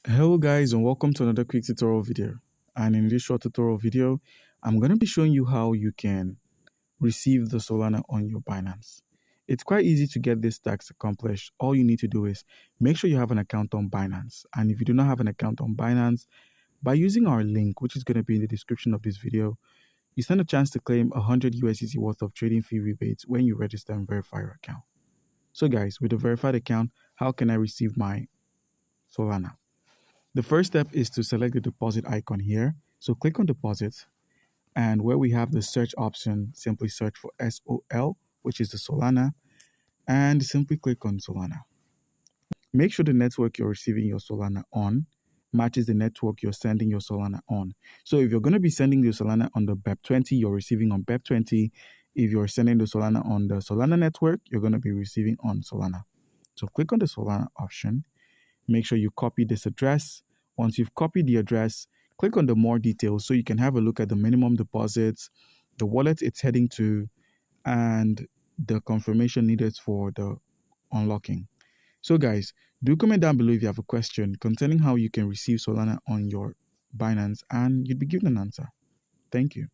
Hello guys, and welcome to another quick tutorial video. And in this short tutorial video, I'm going to be showing you how you can receive the Solana on your Binance. It's quite easy to get this task accomplished. All you need to do is make sure you have an account on Binance. And if you do not have an account on Binance, by using our link, which is going to be in the description of this video, you stand a chance to claim 100 USDC worth of trading fee rebates when you register and verify your account. So guys, with a verified account, how can I receive my Solana? The first step is to select the deposit icon here. So click on deposit, and where we have the search option, simply search for SOL, which is the Solana, and simply click on Solana. Make sure the network you're receiving your Solana on matches the network you're sending your Solana on. So if you're going to be sending your Solana on the BEP20, you're receiving on BEP20. If you're sending the Solana on the Solana network, you're going to be receiving on Solana. So click on the Solana option. Make sure you copy this address. Once you've copied the address, click on the more details so you can have a look at the minimum deposits, the wallet it's heading to, and the confirmation needed for the unlocking. So guys, do comment down below if you have a question concerning how you can receive Solana on your Binance, and you'd be given an answer. Thank you.